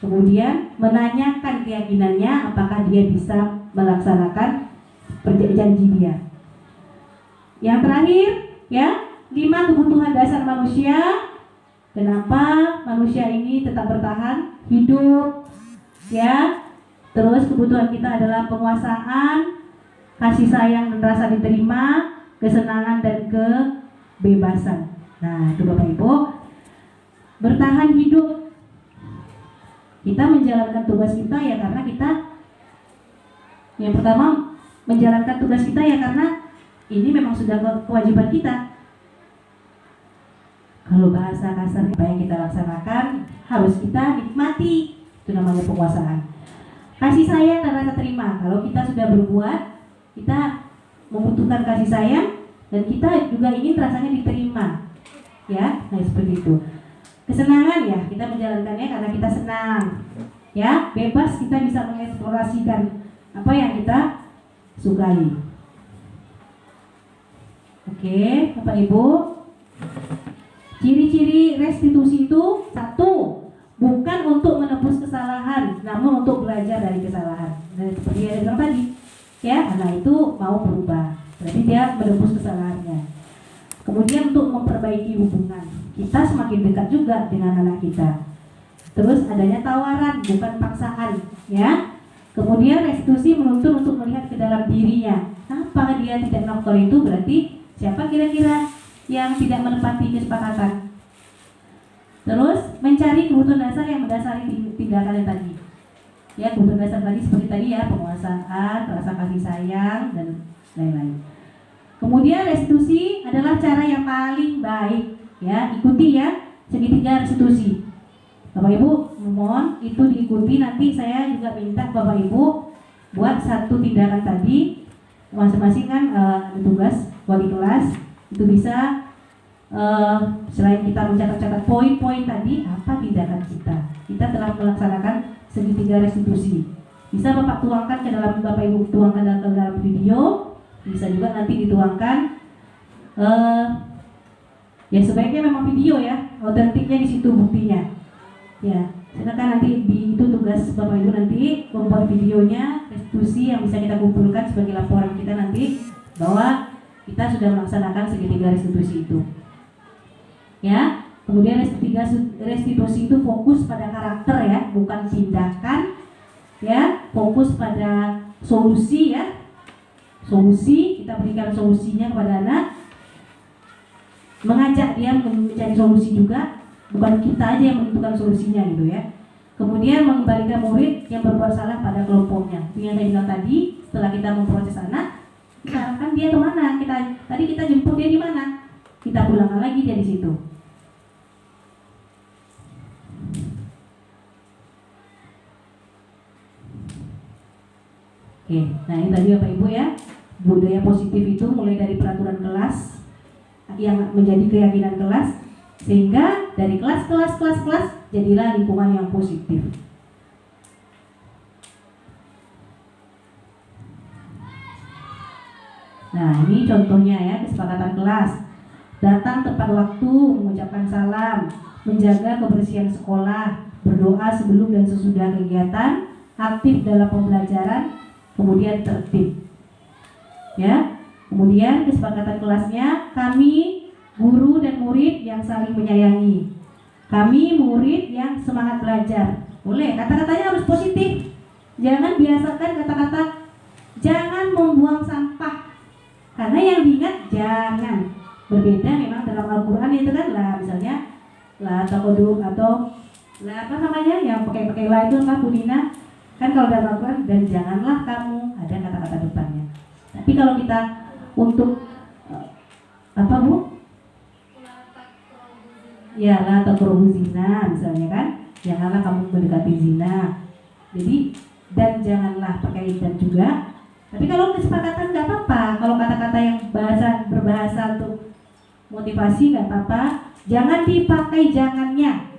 Kemudian menanyakan keyakinannya apakah dia bisa melaksanakan janji dia. Yang terakhir, ya, 5 kebutuhan dasar manusia. Kenapa manusia ini tetap bertahan hidup? Ya. Terus kebutuhan kita adalah penguasaan, kasih sayang dan rasa diterima, kesenangan dan kebebasan. Nah, itu Bapak Ibu. bertahan hidup. Kita menjalankan tugas kita ya karena kita, yang pertama menjalankan tugas kita ya karena ini memang sudah kewajiban kita. Kalau bahasa kasar apa yang kita laksanakan harus kita nikmati, itu namanya penguasaan. Kasih sayang dan rasa terima. Kalau kita sudah berbuat, kita membutuhkan kasih sayang dan kita juga ingin rasanya diterima, ya, nah seperti itu. Kesenangan ya, kita menjalankannya karena kita senang, ya, bebas kita bisa mengeksplorasikan apa yang kita sukai. Oke, Bapak Ibu, ciri-ciri restitusi itu satu, bukan untuk menebus kesalahan, namun untuk belajar dari kesalahan. Dan seperti yang bilang tadi, ya, anak itu mau berubah, berarti dia menebus kesalahannya. Kemudian untuk memperbaiki hubungan, kita semakin dekat juga dengan anak kita. Terus adanya tawaran, bukan paksaan, ya. Kemudian restitusi menuntut untuk melihat ke dalam dirinya. Apa dia tidak melakukan itu, berarti siapa kira-kira yang tidak menepati kesepakatan. Terus mencari kebutuhan dasar yang mendasari tindakan yang tadi. Ya, kebutuhan dasar tadi seperti tadi ya, penguasaan, rasa kasih sayang dan lain-lain. Kemudian restitusi adalah cara yang paling baik, ya, ikuti ya segitiga restitusi. Bapak Ibu mohon itu diikuti. Nanti saya juga minta Bapak Ibu buat satu tindakan tadi, masing-masing kan ada tugas wali kelas itu bisa selain kita mencatat-catat poin-poin tadi, apa tindakan kita telah melaksanakan segitiga restitusi. Bisa Bapak tuangkan ke dalam, Bapak Ibu tuangkan ke dalam video. Bisa juga nanti dituangkan ya sebaiknya memang video ya, autentiknya di situ buktinya. Ya, silakan nanti di itu tugas Bapak Ibu nanti membuat videonya restitusi yang bisa kita kumpulkan sebagai laporan kita nanti bahwa kita sudah melaksanakan segitiga restitusi itu. Ya, kemudian restitusi itu fokus pada karakter ya, bukan tindakan. Ya, fokus pada solusi ya. Solusi, kita berikan solusinya kepada anak, mengajak dia mencari solusi juga, bukan kita aja yang menentukan solusinya gitu ya. Kemudian mengembalikan murid yang berbuat salah pada kelompoknya. Itu yang saya bilang tadi, setelah kita memproses anak, kita arahkan dia kemana? Tadi kita jemput dia di mana? Kita pulangkan lagi dia di situ. Oke, nah ini tadi Bapak Ibu ya. Budaya positif itu mulai dari peraturan kelas yang menjadi keyakinan kelas, sehingga dari kelas jadilah lingkungan yang positif. Nah ini contohnya ya, kesepakatan kelas. Datang tepat waktu, mengucapkan salam, menjaga kebersihan sekolah, berdoa sebelum dan sesudah kegiatan, aktif dalam pembelajaran, kemudian tertib. Ya, kemudian kesepakatan kelasnya, kami guru dan murid yang saling menyayangi, kami murid yang semangat belajar. Boleh, kata-katanya harus positif. Jangan biasakan kata-kata jangan membuang sampah, karena yang diingat jangan. Berbeda memang dalam Al-Quran itu kan lah, misalnya la taqodu atau la apa namanya yang pakai la itu apa Bu Nina? Kan kalau dalam Al-Quran dan janganlah kamu, ada kata-kata depannya. Tapi kalau kita untuk apa Bu? Ya, la taqrabu zina misalnya kan, janganlah kamu mendekati zina. Jadi dan janganlah pakai dan juga. Tapi kalau kesepakatan nggak apa-apa. Kalau kata-kata yang berbahasa untuk motivasi nggak apa-apa. Jangan dipakai jangannya.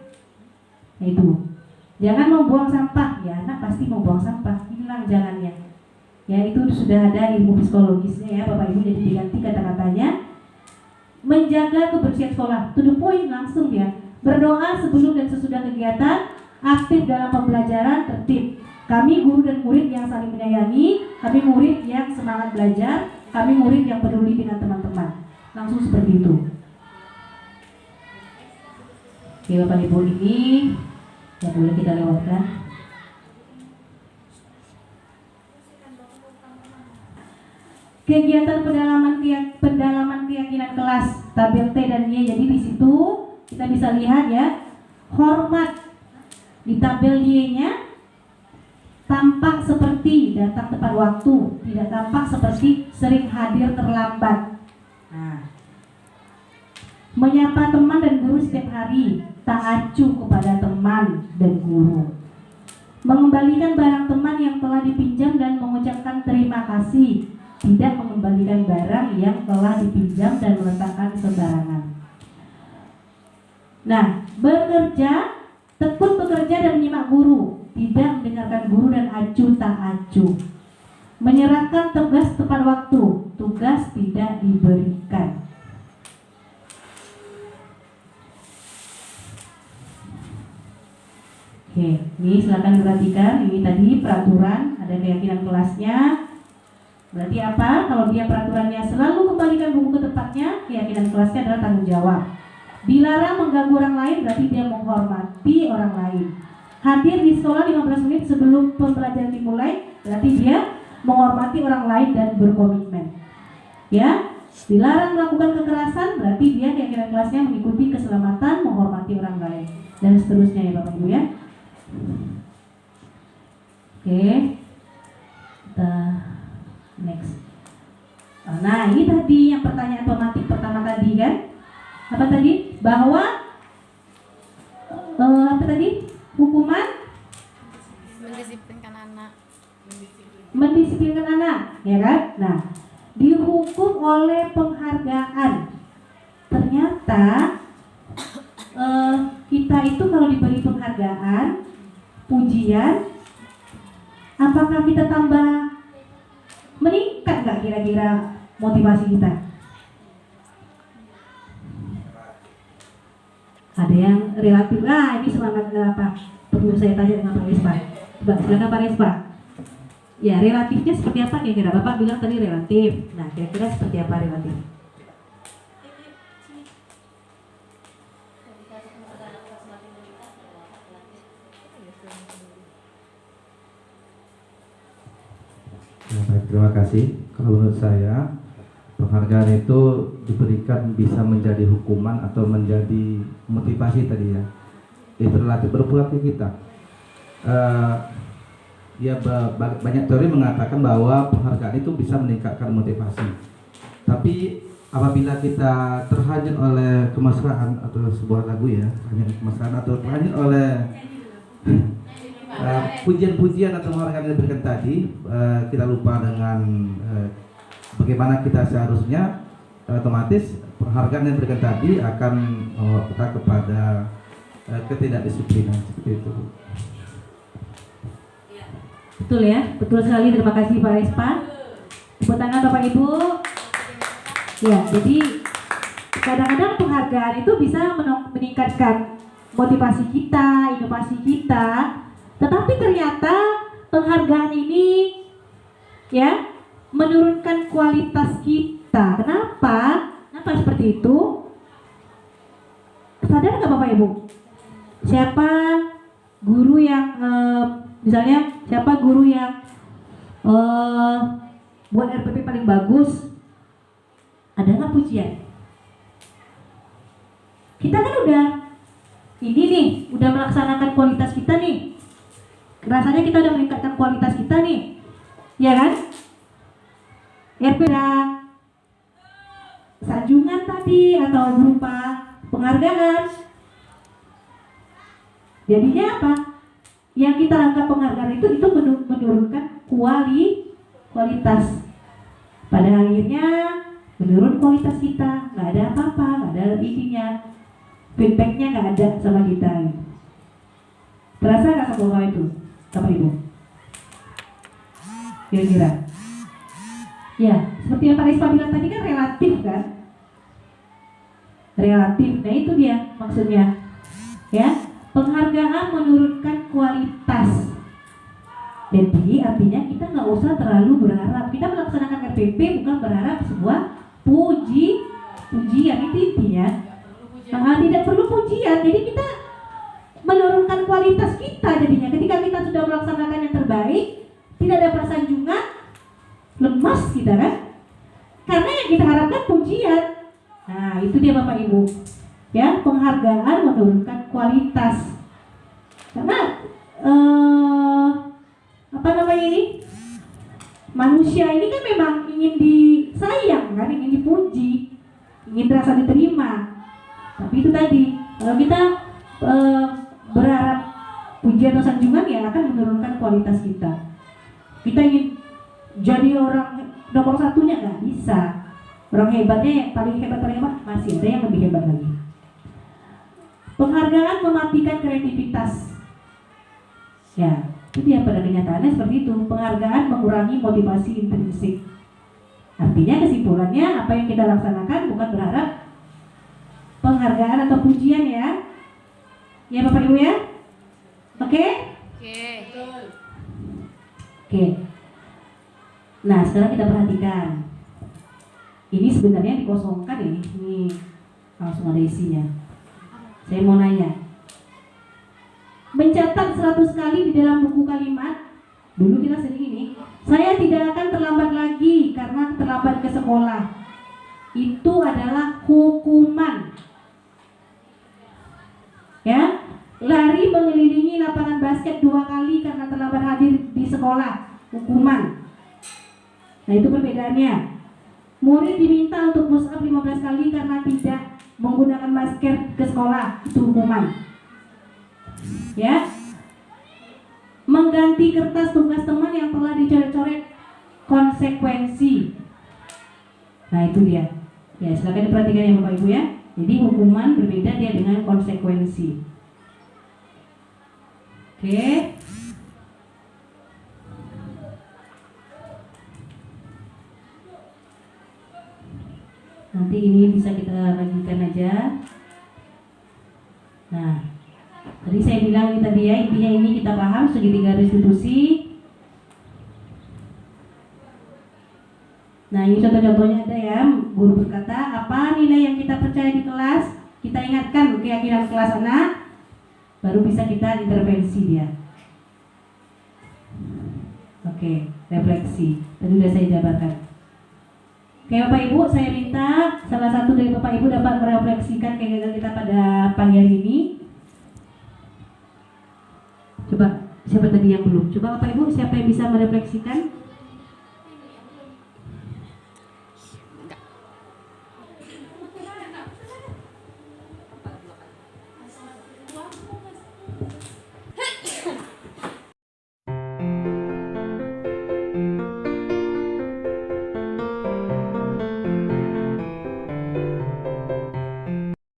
Itu. Jangan membuang sampah. Ya, anak pasti membuang sampah. Hilang jangannya. Ya, itu sudah ada ilmu psikologisnya ya Bapak Ibu, jadi diganti kata-katanya. Menjaga kebersihan sekolah, to the point langsung ya. Berdoa sebelum dan sesudah kegiatan, aktif dalam pembelajaran, tertib. Kami guru dan murid yang saling menyayangi, kami murid yang semangat belajar, kami murid yang peduli dengan teman-teman. Langsung seperti itu. Oke Bapak Ibu, ini yang boleh kita lewatkan. Kegiatan pendalaman keyakinan kelas, tabel T dan Y. Jadi di situ kita bisa lihat ya, hormat. Di tabel Y-nya tampak seperti datang tepat waktu, tidak tampak seperti sering hadir terlambat. Nah, menyapa teman dan guru setiap hari, tak acuh kepada teman dan guru. Mengembalikan barang teman yang telah dipinjam dan mengucapkan terima kasih, tidak mengembalikan barang yang telah dipinjam dan meletakkan sembarangan. Nah, tekun bekerja dan menyimak guru, tidak mendengarkan guru dan acuh tak acuh. Menyerahkan tugas tepat waktu, tugas tidak diberikan. Oke, ini silakan diperhatikan. Ini tadi peraturan, ada keyakinan kelasnya. Berarti apa? Kalau dia peraturannya selalu kembalikan buku ke tempatnya, keyakinan kelasnya adalah tanggung jawab. Dilarang mengganggu orang lain, berarti dia menghormati orang lain. Hadir di sekolah 15 menit sebelum pembelajaran dimulai, berarti dia menghormati orang lain dan berkomitmen. Ya, dilarang melakukan kekerasan, berarti dia keyakinan kelasnya mengikuti keselamatan, menghormati orang lain, dan seterusnya ya Bapak Ibu ya. Oke, kita next. Nah, ini tadi yang pertanyaan pematik pertama tadi kan? Apa tadi? Bahwa apa tadi? Hukuman Mendisiplinkan anak. mendisiplinkan anak, ya kan? Nah, dihukum oleh penghargaan. Ternyata kita itu kalau diberi penghargaan, pujian, apakah kita tambah meningkat nggak kira-kira motivasi kita? Ada yang relatif, ini semangat apa? Perlu saya tanya dengan Pak Respa. Coba silakan Pak Respa. Ya, relatifnya seperti apa kira-kira? Bapak bilang tadi relatif. Nah, kira-kira seperti apa relatif? Ya, baik, terima kasih. Kalau menurut saya, penghargaan itu diberikan bisa menjadi hukuman atau menjadi motivasi tadi ya. Itu relatif berpulang ke kita. Banyak teori mengatakan bahwa penghargaan itu bisa meningkatkan motivasi. Tapi apabila kita terhanyut oleh kemesraan atau sebuah lagu ya, terhanyut kemesraan atau terhanyut oleh pujian-pujian atau penghargaan yang diberikan tadi, kita lupa dengan bagaimana kita seharusnya, otomatis penghargaan yang diberikan tadi akan membawa kita kepada ketidakdisiplinan seperti itu. Betul ya, betul sekali. Terima kasih Pak Respa. Tepuk tangan Bapak Ibu. Ya, jadi kadang-kadang penghargaan itu bisa meningkatkan motivasi kita, inovasi kita. Tetapi ternyata penghargaan ini ya menurunkan kualitas kita. Kenapa? Kenapa seperti itu? Sadar nggak Bapak Ibu? Siapa guru yang misalnya siapa guru yang buat RPP paling bagus? Ada nggak pujian? Kita kan udah ini nih, udah melaksanakan kualitas kita nih. Rasanya kita udah meningkatkan kualitas kita nih, ya kan? RP sanjungan tadi atau berupa penghargaan. Jadinya apa? Yang kita anggap penghargaan itu menurunkan kualitas. Pada akhirnya menurun kualitas kita, nggak ada apa-apa, nggak ada intinya, feedbacknya nggak ada sama kita. Terasa nggak sama itu, Bapak Ibu? Kira-kira? Ya, seperti yang Pak Respa bilang tadi kan relatif kan? Relatif, nah itu dia maksudnya. Ya, penghargaan menurunkan kualitas. Jadi artinya kita nggak usah terlalu berharap. Kita melaksanakan RPP bukan berharap sebuah pujian, itu intinya. Tidak perlu pujian. Jadi kita menurunkan kualitas kita jadinya. Ketika kita sudah melaksanakan yang terbaik, tidak ada persanjungan, lemas kita kan? Karena yang kita harapkan pujian. Nah itu dia Bapak Ibu. Ya, penghargaan menurunkan kualitas. Karena apa namanya ini? Manusia ini kan memang ingin disayang kan, ingin dipuji, ingin merasa diterima. Tapi itu tadi, kalau kita berharap pujian atau sanjungan ya akan menurunkan kualitas kita. Kita ingin jadi orang nomor satunya nggak bisa. Orang hebatnya paling hebat masih ada yang lebih hebat lagi. Penghargaan mematikan kreativitas. Ya, itu yang pada kenyataannya seperti itu. Penghargaan mengurangi motivasi intrinsik. Artinya kesimpulannya apa yang kita laksanakan bukan berharap penghargaan atau pujian ya. Ya Bapak Ibu ya. Oke? Oke. Nah, sekarang kita perhatikan. Ini sebenarnya dikosongkan ini. Ini langsung ada isinya. Saya mau nanya. Mencatat 100 kali di dalam buku kalimat. Dulu kita sering ini. Saya tidak akan terlambat lagi karena terlambat ke sekolah. Itu adalah hukuman. Ya, lari mengelilingi lapangan basket 2 kali karena terlambat hadir di sekolah, hukuman. Nah, itu perbedaannya. Murid diminta untuk push up 15 kali karena tidak menggunakan masker ke sekolah, itu hukuman. Ya, mengganti kertas tugas teman yang telah dicoret-coret, konsekuensi. Nah, itu dia. Ya, silakan diperhatikan ya Bapak Ibu ya. Jadi hukuman berbeda dia dengan konsekuensi. Oke. Nanti ini bisa kita bagikan aja. Nah, tadi saya bilang ini tadi ya, intinya ini kita paham segitiga restitusi. Nah, ini contoh-contohnya ada ya. Guru berkata, apa nilai yang kita percaya di kelas? Kita ingatkan keyakinan kelas anak, baru bisa kita intervensi dia. Oke, refleksi. Tadi sudah saya jabarkan. Oke Bapak Ibu, saya minta salah satu dari Bapak Ibu dapat merefleksikan kegiatan kita pada pagi hari ini. Coba, siapa tadi yang belum? Coba Bapak Ibu, siapa yang bisa merefleksikan?